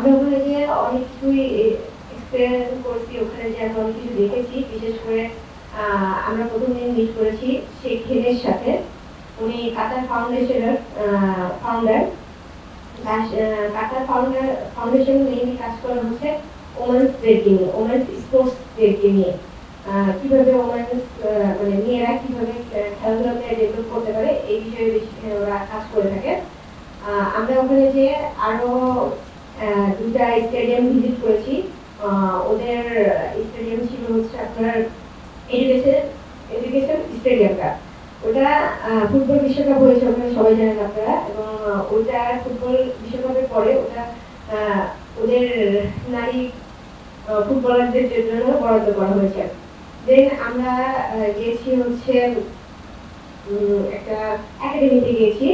আমরা ওখানে যে অনেক কিছুই এক্সপেরিয়েন্স করছি, ওখানে যে আমরা অনেক কিছু দেখেছি। বিশেষ করে আমরা প্রথম দিন মিট করেছি শেখ হেনের সাথে। উনি কাতার ফাউন্ডেশনের ফাউন্ডার। কাতার ফাউন্ডেশন মেইনলি কাজ করা হচ্ছে ওমেন্সদেরকে নিয়ে, ওমেন্স স্পোর্টসদেরকে নিয়ে, কিভাবে ওমেন্স মানে মেয়েরা কিভাবে খেলাধুলাতে ডেভেলপ করতে পারে এই বিষয়ে বেশি ওরা কাজ করে থাকে। আমরা ওখানে যে আরো দুটা স্টেডিয়াম ভিজিট করেছি। ওদের স্টেডিয়াম ছিল হচ্ছে আপনার এডুকেশন স্টেডিয়ামটা। ওটা ফুটবল বিশ্বকাপ হয়েছে ওখানে, সবাই জানেন আপনারা। এবং ওটা ফুটবল বিশ্বকাপের পরে ওটা ওদের নারী ফুটবলারদের জন্য বরাদ্দ করা হয়েছে। দেন আমরা গিয়েছি হচ্ছে একটা একাডেমিতে গিয়েছি।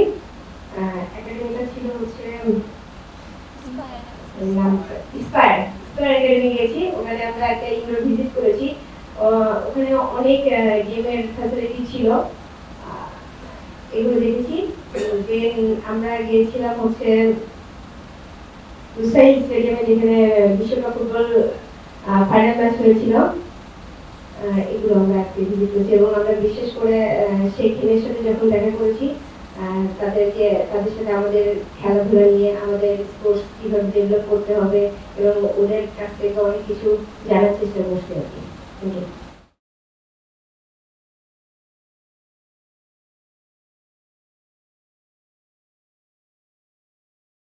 একাডেমিটা ছিল হচ্ছে ইন্সপায়ার একাডেমি গিয়েছি। ওখানে আমরা একটা ইনডোর ভিজিট করেছি। ওখানে অনেক গেমের ফ্যাসিলিটি ছিল, এগুলো দেখেছি। দেন আমরা গিয়েছিলাম হচ্ছে লুসাইল স্টেডিয়ামে, যেখানে বিশ্বকাপ ফুটবল ফাইনাল ম্যাচ হয়েছিল। এগুলো আমরা আজকে ভিজিট করেছি। এবং আমরা বিশেষ করে শেখ হেনের সাথে যখন দেখা করেছি, তাদের সাথে আমাদের খেলাধুলা নিয়ে, আমাদের স্পোর্টস কিভাবে ডেভেলপ করতে হবে এবং ওদের কাছ থেকে অনেক কিছু জানার চেষ্টা করছি আর কি।